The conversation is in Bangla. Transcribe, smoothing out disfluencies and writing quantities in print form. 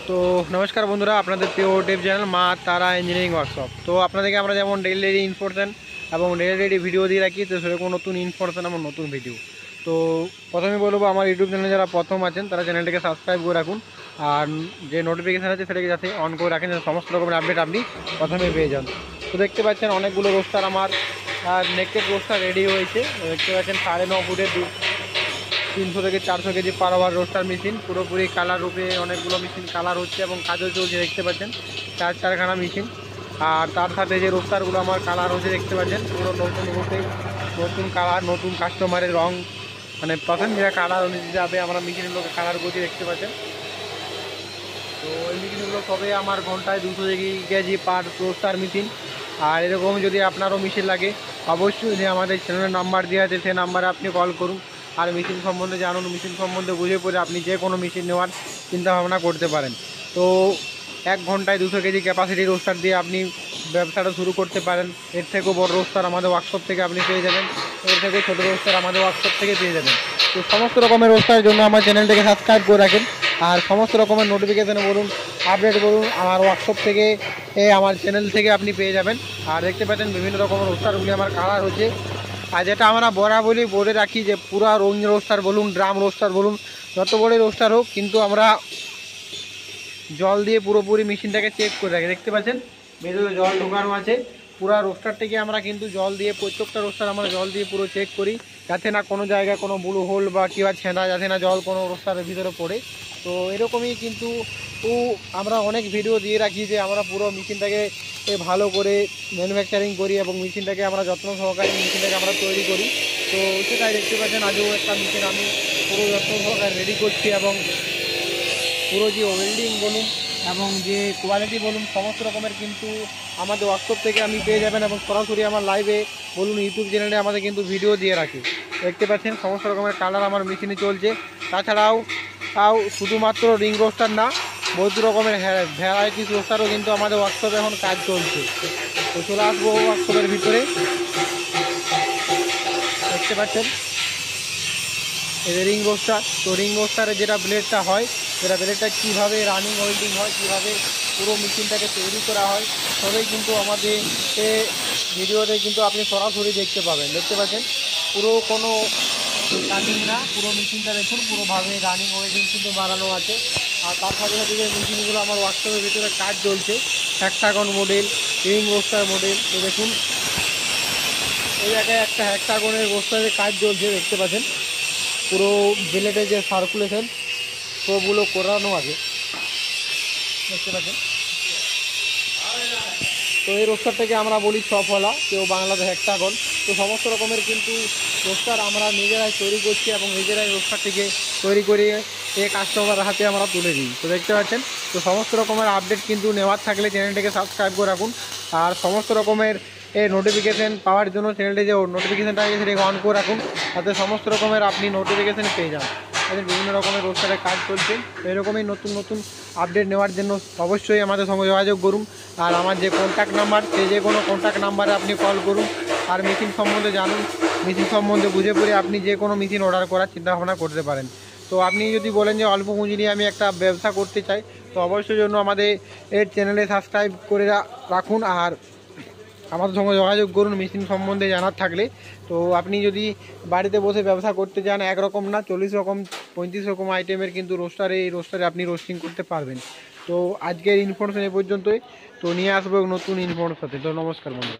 তো নমস্কার বন্ধুরা, আপনাদের প্রিয় টেপ চ্যানেল মা তারা ইঞ্জিনিয়ারিং ওয়ার্কশপ। তো আপনাদেরকে আমরা যেমন ডেইলি ইনফরমেশন এবং ডেইলি ভিডিও দিয়ে রাখি, তো সেরকম নতুন ইনফরমেশন এবং নতুন ভিডিও। তো প্রথমে বলবো, আমার ইউটিউব চ্যানেলে যারা প্রথম আছেন তারা চ্যানেলটিকে সাবস্ক্রাইব করে রাখুন, আর যে নোটিফিকেশান আছে সেটাকে যাতে অন করে রাখেন, যাতে সমস্ত রকমের আপডেট আপনি প্রথমে পেয়ে যান। তো দেখতে পাচ্ছেন অনেকগুলো রোস্টার আমার নেকেড রোস্টার রেডি হয়েছে। দেখতে পাচ্ছেন 9.5 ফুটের 300 থেকে 400 কেজি পার আওয়ার রোস্টার মেশিন, পুরোপুরি কালার রূপে অনেকগুলো মেশিন কালার হচ্ছে এবং কাজও চলছে। দেখতে পাচ্ছেন চারখানা মেশিন, আর তার সাথে যে রোস্টারগুলো আমার কালার হচ্ছে দেখতে পাচ্ছেন পুরো নতুন রূপে, নতুন কালার, নতুন কাস্টমারের রং, মানে প্রথম যেটা কালার অনুযায়ী যাবে আমরা মেশিনগুলোকে কালার করছি। দেখতে পাচ্ছেন তো এই মেশিনগুলো সবে আমার ঘন্টায় 200 কেজি পার রোস্টার মেশিন। আর এরকম যদি আপনারও মেশিন লাগে, অবশ্যই যে আমাদের চ্যানেলের নাম্বার দেওয়া আছে সেই নাম্বারে আপনি কল করুন, আর মেশিন সম্বন্ধে জানুন, মেশিন সম্বন্ধে বুঝে পড়ে আপনি যে কোনো মেশিন নেওয়ার চিন্তাভাবনা করতে পারেন। তো 1 ঘন্টায় 200 কেজি ক্যাপাসিটি রোস্টার দিয়ে আপনি ব্যবসাটা শুরু করতে পারেন। এর থেকেও বড় রোস্টার আমাদের ওয়ার্কশপ থেকে আপনি পেয়ে যাবেন, এর থেকেও ছোটো রোস্টার আমাদের ওয়ার্কশপ থেকে পেয়ে যাবেন। তো সমস্ত রকমের রোস্টারের জন্য আমার চ্যানেলটাকে সাবস্ক্রাইব করে রাখেন, আর সমস্ত রকমের নোটিফিকেশানে বলুন, আপডেট বলুন, আমার ওয়ার্কশপ থেকে আমার চ্যানেল থেকে আপনি পেয়ে যাবেন। আর দেখতে পাচ্ছেন বিভিন্ন রকমের রোস্টারগুলি আমার কালার হচ্ছে। আর যেটা আমরা বরাবরই বলে রাখি যে পুরা রঙিন রোস্টার বলুন, ড্রাম রোস্টার বলুন, যত বড়ই রোস্টার হোক, কিন্তু আমরা জল দিয়ে পুরোপুরি মেশিনটাকে চেক করে রাখি। দেখতে পাচ্ছেন ভেতরে জল ঢোকানো আছে, পুরো রোস্টারটাকে আমরা কিন্তু জল দিয়ে, প্রত্যেকটা রোস্টার আমরা জল দিয়ে পুরো চেক করি, যাতে না কোনো জায়গায় কোনো ব্লু হোল বা কিংবা ছেঁড়া, যাতে না জল কোনো রোস্টারের ভিতরে পড়ে। তো এরকমই কিন্তু আমরা অনেক ভিডিও দিয়ে রাখি যে আমরা পুরো মেশিনটাকে ভালো করে ম্যানুফ্যাকচারিং করি এবং মেশিনটাকে আমরা যত্ন সহকারে মেশিনটাকে আমরা তৈরি করি। তো সেটাই দেখতে পাচ্ছেন আজও একটা মেশিন আমি পুরো যত্ন সহকারে রেডি করছি, এবং পুরো যে ওয়েল্ডিং বলুন এবং যে কোয়ালিটি বলুন, সমস্ত রকমের কিন্তু আমাদের ওয়ার্কশপ থেকে আপনি পেয়ে যাবেন, এবং সরাসরি আমার লাইভে বলুন ইউটিউব চ্যানেলে আমাদের কিন্তু ভিডিও দিয়ে রাখি। দেখতে পাচ্ছেন সমস্ত রকমের কালার আমার মেশিনে চলছে। তাছাড়াও শুধুমাত্র রিং রোস্টার না, বহু রকমের ভ্যারাইটিস রোস্টারও কিন্তু আমাদের ওয়ার্কশপে এখন কাজ চলছে। তো চলে আসবো ওয়ার্কশপের ভিতরে। দেখতে পাচ্ছেন এই রিং রোস্টার। তো রিং রোস্টারের যেটা ব্লেডটা হয়, যেটা ব্লেডটা কীভাবে রানিং ওয়েল্ডিং হয়, কীভাবে পুরো মেশিনটাকে তৈরি করা হয়, সবই কিন্তু আমাদের ভিডিওতে কিন্তু আপনি সরাসরি দেখতে পাবেন। দেখতে পাচ্ছেন পুরো কোনো কাটিং না, পুরো মেশিনটা দেখুন পুরোভাবে রানিং ওয়েল্ডিং কিন্তু বানানো আছে। আর তার সাথে সাথে যে মেশিনগুলো আমার ওয়ার্কশপের ভিতরে কাজ চলছে, hexagon model, ring roaster model. তো দেখুন এই জায়গায় একটা হ্যাক্সাগনের রোস্টারের কাজ চলছে। দেখতে পাচ্ছেন পুরো ব্লেডের যে সার্কুলেশন সবগুলো করানো আছে। দেখতে পাচ্ছেন তো এই রোস্টারটাকে আমরা বলি সফলা, কেউ বাংলাদেশ হ্যাক্সাগন। তো সমস্ত রকমের কিন্তু রোস্টার আমরা নিজেরাই তৈরি করছি এবং নিজেরাই রোস্টারটিকে তৈরি করে কাস্টমার হাতে আমরা তুলে দিই। তো দেখতে পাচ্ছেন তো সমস্ত রকমের আপডেট কিন্তু নেওয়ার থাকলে চ্যানেলটিকে সাবস্ক্রাইব করে রাখুন, আর সমস্ত রকমের নোটিফিকেশান পাওয়ার জন্য চ্যানেলটি যে নোটিফিকেশানটা আছে সেটাকে অন করে রাখুন, তাতে সমস্ত রকমের আপনি নোটিফিকেশান পেয়ে যান। তাদের বিভিন্ন রকমের রোস্টারের কাজ চলছে। তো এরকমই নতুন নতুন আপডেট নেওয়ার জন্য অবশ্যই আমাদের সঙ্গে যোগাযোগ করুন, আর আমার যে কন্ট্যাক্ট নাম্বার, সেই যে কোনো কন্ট্যাক্ট নাম্বারে আপনি কল করুন, আর মেশিন সম্বন্ধে জানুন, মেশিন সম্বন্ধে বুঝে পড়ে আপনি যে কোনো মেশিন অর্ডার করার চিন্তাভাবনা করতে পারেন। তো আপনি যদি বলেন যে অল্প পুঁজি নিয়ে আমি একটা ব্যবসা করতে চাই, তো অবশ্যই জন্য আমাদের এর চ্যানেলে সাবস্ক্রাইব করে রাখুন, আর আমাদের সঙ্গে যোগাযোগ করুন মেশিন সম্বন্ধে জানার থাকলে। তো আপনি যদি বাড়িতে বসে ব্যবসা করতে চান, একরকম না 40 রকম 35 রকম আইটেমের কিন্তু এই রোস্টারে আপনি রোস্টিং করতে পারবেন। তো আজকের ইনফরমেশন এ পর্যন্তই। তো নিয়ে আসবো নতুন ইনফরমেশন সাথে। তো নমস্কার বন্ধু।